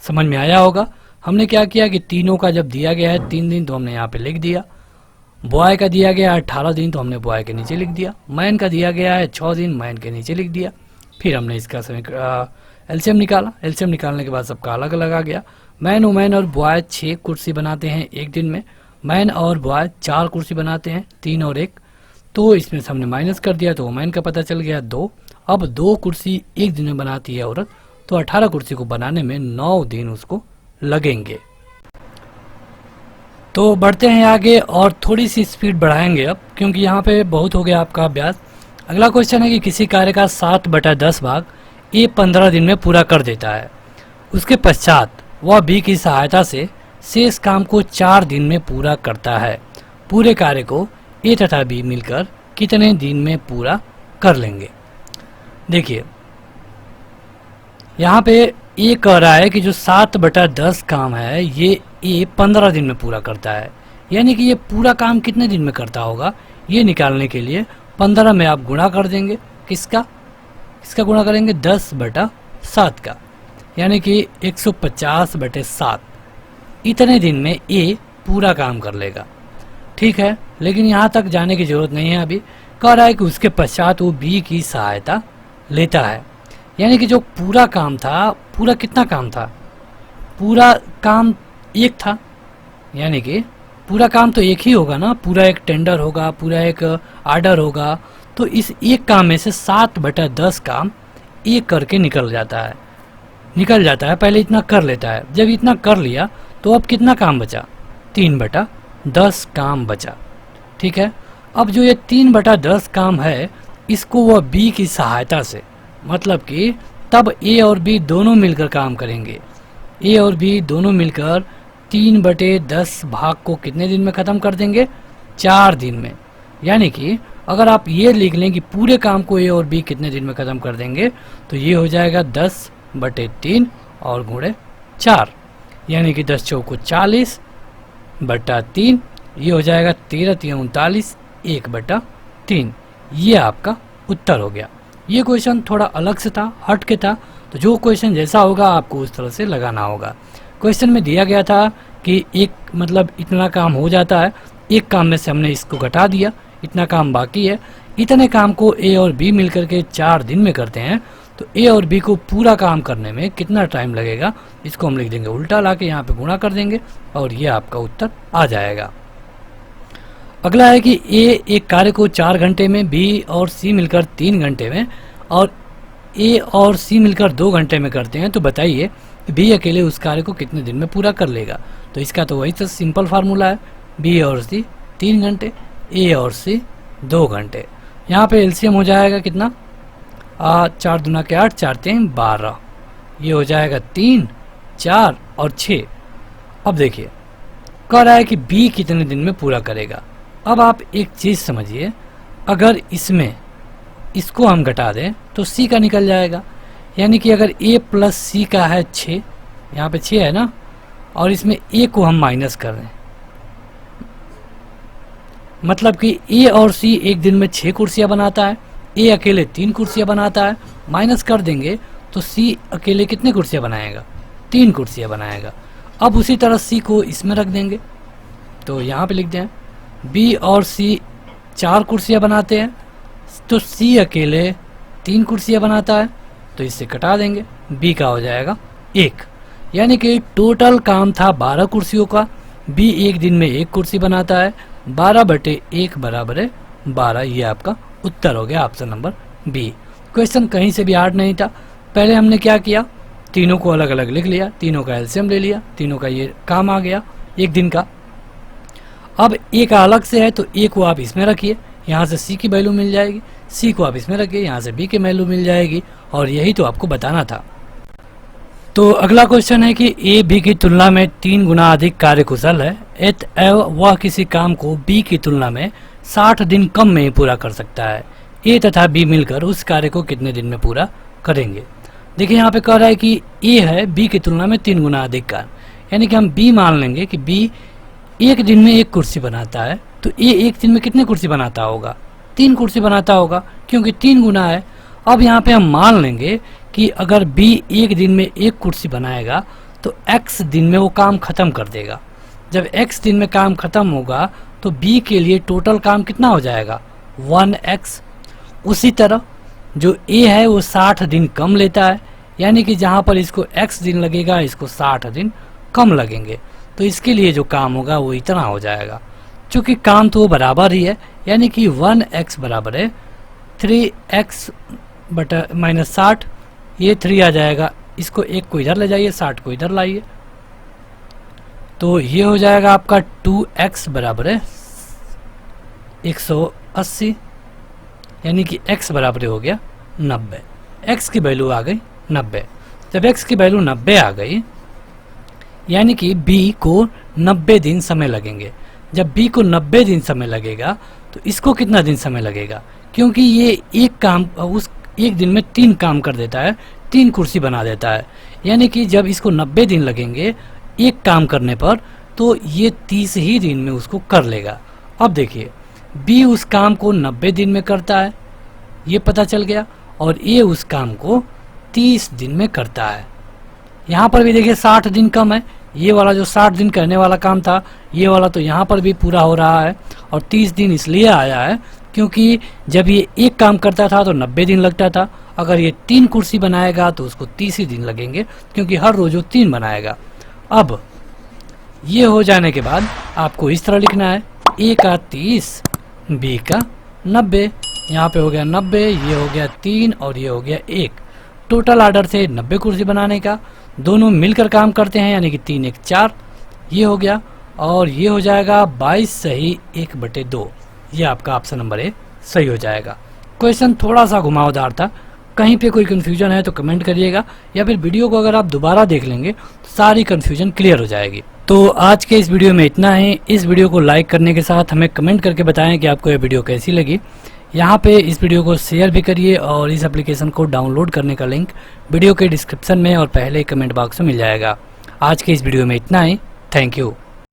समझ में आया होगा। हमने क्या किया कि तीनों का जब दिया गया है 3 दिन तो हमने यहाँ पे लिख दिया, बॉय का दिया गया है 18 दिन तो हमने बॉय के नीचे लिख दिया, मैन का दिया गया है 6 दिन, मैन के नीचे लिख दिया। फिर हमने इसका एलसीएम निकाला, एलसीएम निकालने के बाद सबका अलग अलग आ गया। मैन, वुमैन और बॉय 6 कुर्सी बनाते हैं एक दिन में, मैन और बॉय 4 कुर्सी बनाते हैं, 3 और 1, तो इसमें से हमने माइनस कर दिया तो वुमैन का पता चल गया 2। अब 2 कुर्सी एक दिन में बनाती है औरत, तो 18 कुर्सी को बनाने में 9 दिन उसको लगेंगे। तो बढ़ते हैं आगे और थोड़ी सी स्पीड बढ़ाएंगे अब, क्योंकि यहाँ पे बहुत हो गया आपका अभ्यास। अगला क्वेश्चन है कि किसी कार्य का 7/10 भाग ए 15 दिन में पूरा कर देता है, उसके पश्चात वह बी की सहायता से शेष काम को 4 दिन में पूरा करता है। पूरे कार्य को ए तथा बी मिलकर कितने दिन में पूरा कर लेंगे। देखिए, यहाँ पे ये कह रहा है कि जो 7/10 काम है ये ए 15 दिन में पूरा करता है, यानी कि ये पूरा काम कितने दिन में करता होगा, ये निकालने के लिए 15 में आप गुणा कर देंगे। किसका गुणा करेंगे? 10/7 का, यानी कि 150/7। इतने दिन में ए पूरा काम कर लेगा। ठीक है, लेकिन यहाँ तक जाने की जरूरत नहीं है। अभी कह रहा है कि उसके पश्चात वो बी की सहायता लेता है, यानी कि जो पूरा काम था, पूरा कितना काम था? पूरा काम 1 था, यानी कि पूरा काम तो एक ही होगा ना, पूरा एक टेंडर होगा, पूरा एक आर्डर होगा, तो इस एक काम में से 7/10 काम एक करके निकल जाता है। पहले इतना कर लेता है, जब इतना कर लिया तो अब कितना काम बचा? 3/10 काम बचा। ठीक है, अब जो ये 3/10 काम है इसको वह बी की सहायता से, मतलब कि तब ए और बी दोनों मिलकर काम करेंगे। ए और बी दोनों मिलकर 3/10 भाग को कितने दिन में ख़त्म कर देंगे? 4 दिन में। यानी कि अगर आप ये लिख लें कि पूरे काम को ए और बी कितने दिन में ख़त्म कर देंगे, तो ये हो जाएगा 10/3 और गुणे 4, यानी कि 10 चौको 40/3, ये हो जाएगा 13×3 39, 1/3। ये आपका उत्तर हो गया। ये क्वेश्चन थोड़ा अलग से था, हट के था, तो जो क्वेश्चन जैसा होगा आपको उस तरह से लगाना होगा। क्वेश्चन में दिया गया था कि एक मतलब इतना काम हो जाता है, एक काम में से हमने इसको घटा दिया, इतना काम बाकी है, इतने काम को ए और बी मिलकर के 4 दिन में करते हैं, तो ए और बी को पूरा काम करने में कितना टाइम लगेगा, इसको हम लिख देंगे उल्टा ला के यहाँ पे गुणा कर देंगे और ये आपका उत्तर आ जाएगा। अगला है कि ए एक कार्य को 4 घंटे में, बी और सी मिलकर 3 घंटे में और ए और सी मिलकर 2 घंटे में करते हैं, तो बताइए बी अकेले उस कार्य को कितने दिन में पूरा कर लेगा। तो इसका तो वही तो सिंपल फार्मूला है, बी और सी 3 घंटे, ए और सी 2 घंटे। यहाँ पे एलसीएम हो जाएगा कितना, 4 दूना के 8, 4 3 12, ये हो जाएगा 3, 4 और 6। अब देखिए कह रहा है कि बी कितने दिन में पूरा करेगा। अब आप एक चीज़ समझिए, अगर इसमें इसको हम घटा दें तो सी का निकल जाएगा, यानी कि अगर ए प्लस सी का है 6, यहाँ पे 6 है ना, और इसमें ए को हम माइनस कर दें, मतलब कि ए और सी एक दिन में 6 कुर्सियाँ बनाता है, ए अकेले 3 कुर्सियाँ बनाता है, माइनस कर देंगे तो सी अकेले कितने कुर्सियाँ बनाएगा, 3 कुर्सियाँ बनाएगा। अब उसी तरह सी को इसमें रख देंगे, तो यहाँ पे लिख दें बी और सी 4 कुर्सियाँ बनाते हैं, तो सी अकेले 3 कुर्सियाँ बनाता है, तो इससे कटा देंगे, बी का हो जाएगा 1, यानी कि टोटल काम था 12 कुर्सियों का, बी एक दिन में 1 कुर्सी बनाता है, 12/1 बराबर है 12। ये आपका उत्तर हो गया, ऑप्शन नंबर बी। क्वेश्चन कहीं से भी हार्ड नहीं था। पहले हमने क्या किया, तीनों को अलग अलग लिख लिया, तीनों का एलसीएम ले लिया, तीनों का ये काम आ गया एक दिन का। अब ए का अलग से है तो ए को आप इसमें रखिए, यहाँ से सी की वैल्यू मिल जाएगी, सी को आप इसमें रखिए, यहाँ से बी की वैल्यू मिल जाएगी, और यही तो आपको बताना था। तो अगला क्वेश्चन है कि ए बी की तुलना में 3 गुना अधिक कार्यकुशल है, वह किसी काम को बी की तुलना में 60 दिन कम में ही पूरा कर सकता है। ए तथा बी मिलकर उस कार्य को कितने दिन में पूरा करेंगे। देखिए यहाँ पे कह रहा है कि ए है बी की तुलना में 3 गुना अधिक कार्य, यानी कि हम बी मान लेंगे कि बी एक दिन में 1 कुर्सी बनाता है, तो ए एक दिन में कितने कुर्सी बनाता होगा, 3 कुर्सी बनाता होगा, क्योंकि 3 गुना है। अब यहाँ पे हम मान लेंगे कि अगर बी एक दिन में 1 कुर्सी बनाएगा तो x दिन में वो काम खत्म कर देगा। जब x दिन में काम खत्म होगा तो b के लिए टोटल काम कितना हो जाएगा, 1x। उसी तरह जो a है वो 60 दिन कम लेता है, यानी कि जहाँ पर इसको x दिन लगेगा इसको 60 दिन कम लगेंगे, तो इसके लिए जो काम होगा वो इतना हो जाएगा। चूँकि काम तो बराबर ही है, यानी कि 1x बराबर है 3x माइनस 60, ये 3 आ जाएगा, इसको 1 को इधर ले जाइए, 60 को इधर लाइए, तो ये हो जाएगा आपका 2x बराबर है 180, यानी कि x बराबर हो गया 90। x की वैल्यू आ गई 90। जब x की वैल्यू 90 आ गई, यानी कि b को 90 दिन समय लगेंगे। जब b को 90 दिन समय लगेगा तो इसको कितना दिन समय लगेगा, क्योंकि ये एक काम उस एक दिन में 3 काम कर देता है, 3 कुर्सी बना देता है, यानी कि जब इसको 90 दिन लगेंगे एक काम करने पर, तो ये 30 ही दिन में उसको कर लेगा। अब देखिए बी उस काम को 90 दिन में करता है, ये पता चल गया, और ए उस काम को 30 दिन में करता है। यहाँ पर भी देखिए 60 दिन कम है, ये वाला जो 60 दिन करने वाला काम था ये वाला तो यहाँ पर भी पूरा हो रहा है, और 30 दिन इसलिए आया है क्योंकि जब ये एक काम करता था तो 90 दिन लगता था, अगर ये 3 कुर्सी बनाएगा तो उसको 30 ही दिन लगेंगे, क्योंकि हर रोज वो 3 बनाएगा। अब ये हो जाने के बाद आपको इस तरह लिखना है, ए का 30, बी का 90, यहाँ पे हो गया 90, ये हो गया 3 और ये हो गया 1। टोटल आर्डर थे 90 कुर्सी बनाने का, दोनों मिलकर काम करते हैं, यानी कि 3 1 4, ये हो गया, और ये हो जाएगा 22 सही 1/2। ये आपका ऑप्शन नंबर ए सही हो जाएगा। क्वेश्चन थोड़ा सा घुमावदार था, कहीं पे कोई कन्फ्यूजन है तो कमेंट करिएगा, या फिर वीडियो को अगर आप दोबारा देख लेंगे तो सारी कन्फ्यूजन क्लियर हो जाएगी। तो आज के इस वीडियो में इतना ही। इस वीडियो को लाइक करने के साथ हमें कमेंट करके बताएं कि आपको ये वीडियो कैसी लगी। यहाँ पे इस वीडियो को शेयर भी करिए और इस एप्लीकेशन को डाउनलोड करने का लिंक वीडियो के डिस्क्रिप्शन में और पहले कमेंट बॉक्स में मिल जाएगा। आज के इस वीडियो में इतना ही। Thank you.